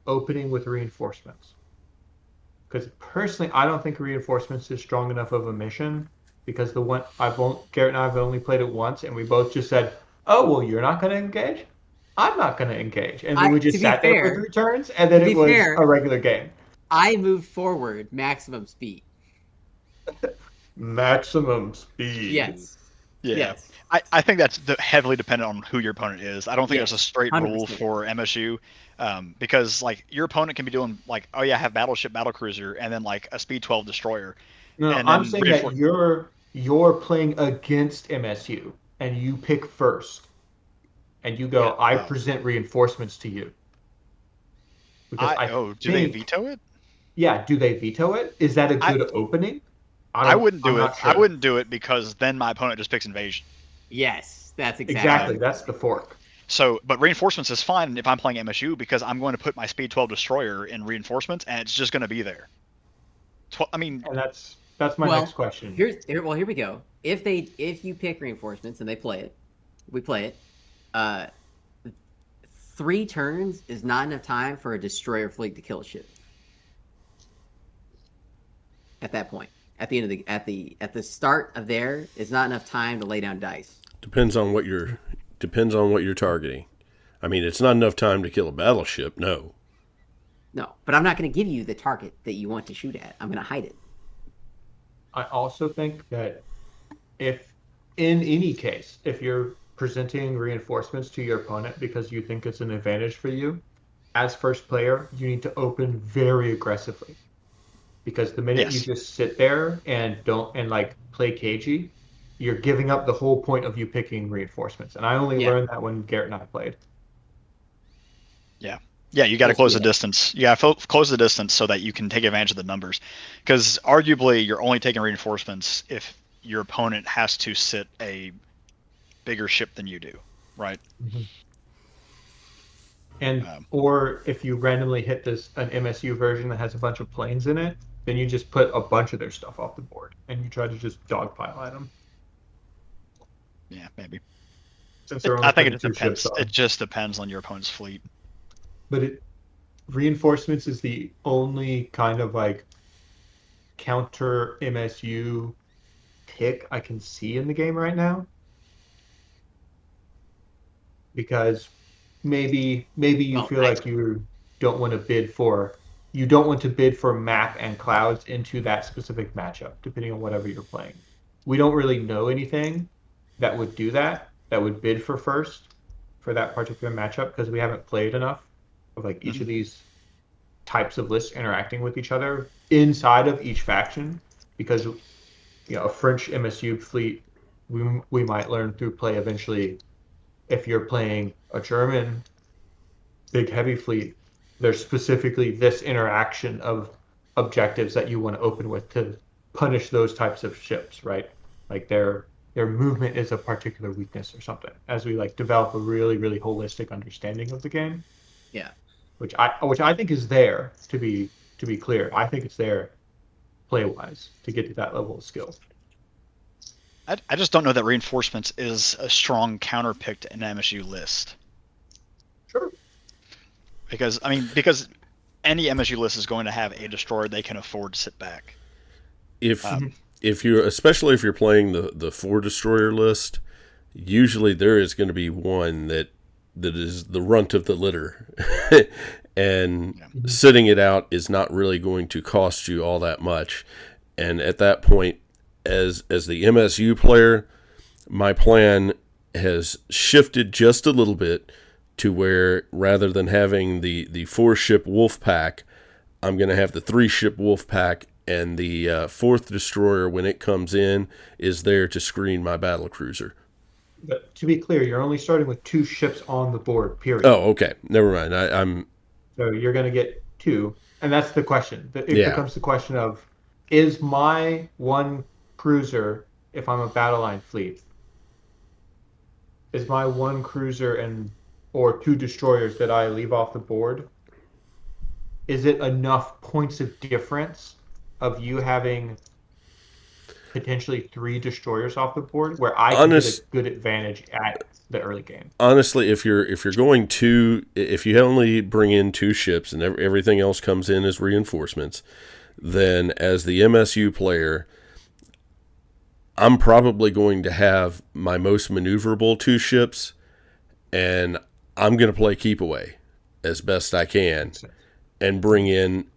opening with reinforcements? Because personally, I don't think reinforcements is strong enough of a mission because Garrett and I have only played it once, and we both just said, "Oh well, you're not going to engage. I'm not going to engage," and then we To just be sat there for fair, 3 turns, and then to it be was fair, a regular game. I moved forward maximum speed. Maximum speed. Yes. Yeah. Yes. I think that's heavily dependent on who your opponent is. I don't think there's a Yes. straight rule 100%. for MSU, because like your opponent can be doing like, oh yeah, I have battleship, battlecruiser, and then like a speed 12 destroyer, No, and I'm then saying that reinforce. you're playing against MSU, and you pick first, and you Yeah. go, "I Oh, present reinforcements to you," because I do they think veto it? yeah, do they veto it? Is that a I good opening? I wouldn't I'm do it. not I sure. wouldn't do it because then my opponent just picks invasion. Yes. That's exactly Exactly, what that's the fork. But reinforcements is fine if I'm playing MSU because I'm going to put my speed 12 destroyer in reinforcements and it's just going to be there. I mean, And that's my next Well, question. here we go. If you pick reinforcements and they play it, we play it. Uh, 3 turns is not enough time for a destroyer fleet to kill a ship. At that point, at the end of the start of there is not enough time to lay down dice. Depends on what you're targeting. I mean, it's not enough time to kill a battleship. No. No, but I'm not going to give you the target that you want to shoot at. I'm going to hide it. I also think that if in any case, if you're presenting reinforcements to your opponent because you think it's an advantage for you, as first player, you need to open very aggressively. Because the minute you yes. just sit there and don't and like play cagey, you're giving up the whole point of you picking reinforcements. And I only Yeah. learned that when Garrett and I played. Yeah. Yeah, you got to We'll close see the that. distance. You got to close the distance so that you can take advantage of the numbers. Because arguably, you're only taking reinforcements if your opponent has to sit a bigger ship than you do, right? And or if you randomly hit an MSU version that has a bunch of planes in it, then you just put a bunch of their stuff off the board and you try to just dogpile at them. Yeah, maybe. Since they're I only think it putting just 2 ships depends. It on. just depends on your opponent's fleet. But reinforcements is the only kind of like counter MSU pick I can see in the game right now. Because maybe you Well, feel like you don't want to bid for map and clouds into that specific matchup, depending on whatever you're playing. We don't really know anything that would do that would bid for first for that particular matchup because we haven't played enough of like each of these types of lists interacting with each other inside of each faction because a French MSU fleet we might learn through play eventually if you're playing a German big heavy fleet, there's specifically this interaction of objectives that you want to open with to punish those types of ships, right? Like their movement is a particular weakness or something. As we like develop a really, really holistic understanding of the game. yeah. Which I think is there to be clear. I think it's there play wise to get to that level of skill. I just don't know that reinforcements is a strong counter pick to an MSU list. Sure. Because any MSU list is going to have a destroyer they can afford to sit back. Especially if you're playing the 4 destroyer list, usually there is going to be one that is the runt of the litter. And sitting it out is not really going to cost you all that much. And at that point, as the MSU player, my plan has shifted just a little bit to where rather than having the 4-ship wolf pack, I'm going to have the 3-ship wolf pack, and the 4th destroyer, when it comes in, is there to screen my battle cruiser. But to be clear, you're only starting with 2 ships on the board, period. Oh, okay. Never mind. I'm So you're going to get 2. And that's the question. It becomes the question of, is my 1 cruiser, if I'm a battle line fleet, is my 1 cruiser or 2 destroyers that I leave off the board, is it enough points of difference of you having potentially 3 destroyers off the board where I can get a good advantage at the early game? Honestly, if you're going to, if you only bring in 2 ships and everything else comes in as reinforcements, then as the MSU player, I'm probably going to have my most maneuverable 2 ships, and I'm going to play keep away as best I can and bring in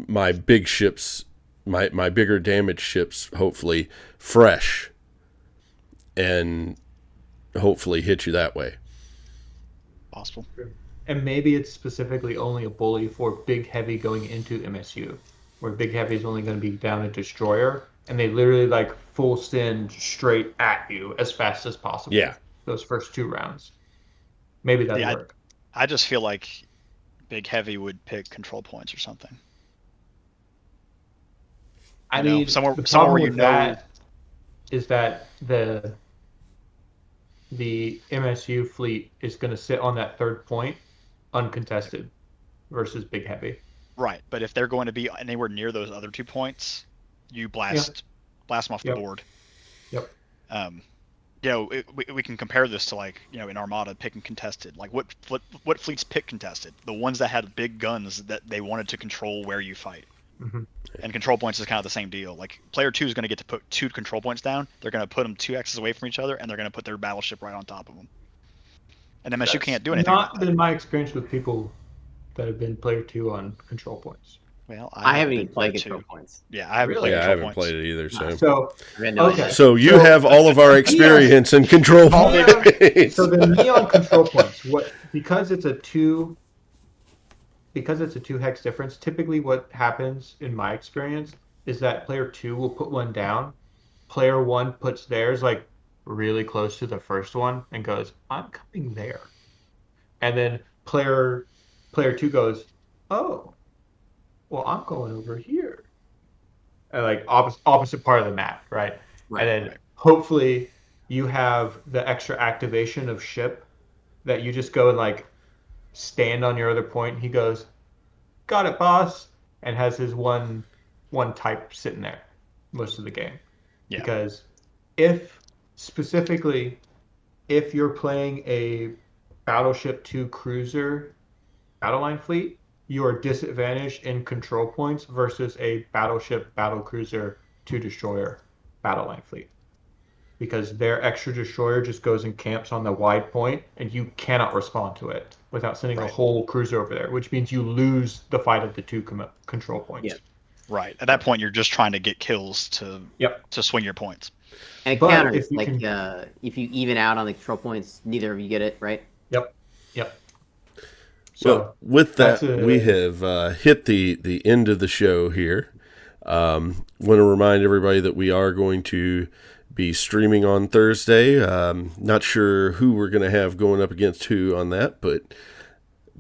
my big ships, my bigger damage ships, hopefully fresh, and hopefully hit you that way. Possible. And maybe it's specifically only a bully for big heavy going into MSU, where big heavy is only going to be down a destroyer, and they literally like full send straight at you as fast as possible. Yeah. Those first 2 rounds. Maybe that'll work. I just feel like big heavy would pick control points or something. I mean, somewhere where you know that is that the MSU fleet is going to sit on that 3rd point uncontested versus big heavy. Right, but if they're going to be anywhere near those other 2 points, you blast them off the board. Yep. We can compare this to in Armada picking contested. Like what fleets pick contested? The ones that had big guns that they wanted to control where you fight. Mm-hmm. And control points is kind of the same deal. Like player 2 is going to get to put 2 control points down. They're going to put them 2 X's away from each other, and they're going to put their battleship right on top of them. And MSU can't do anything. Not been my experience with people that have been player 2 on control points. Well, I haven't even played control points. Yeah, I haven't played I control haven't points. played it either. So you have all of our experience in control points. So the neon control points, because it's a 2 hex difference, typically what happens in my experience is that player 2 will put 1 down. Player 1 puts theirs like really close to the first one and goes, I'm coming there. And then player 2 goes, oh, well, I'm going over here. And like opposite part of the map, right? And then hopefully you have the extra activation of ship that you just go and like stand on your other point. He goes, got it, boss, and has his one type sitting there most of the game. Yeah. Because if you're playing a Battleship 2 cruiser battle line fleet, you are disadvantaged in control points versus a battleship battle cruiser 2 destroyer battle line fleet. Because their extra destroyer just goes and camps on the wide point, and you cannot respond to it without sending a whole cruiser over there, which means you lose the fight of the 2 control points. Yeah. Right. At that point, you're just trying to get kills to swing your points. And it counters, if you even out on the control points, neither of you get it, right? Yep. So with that, we have hit the end of the show here. Want to remind everybody that we are going to be streaming on Thursday. Not sure who we're going to have going up against who on that, but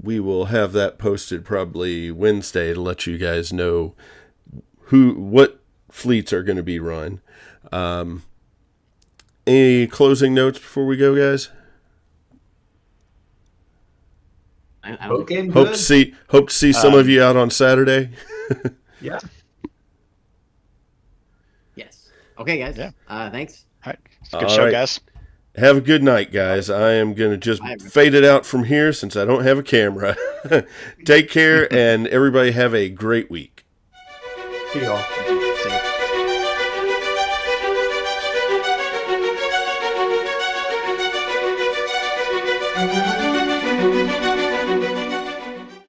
we will have that posted probably Wednesday to let you guys know what fleets are going to be run. Any closing notes before we go, guys? Hope to see some of you out on Saturday. Yeah. Yes. Okay, guys. Yeah. Thanks. All right. Good show, guys. Have a good night, guys. I am going to just fade it out from here since I don't have a camera. Take care, and everybody have a great week. See y'all.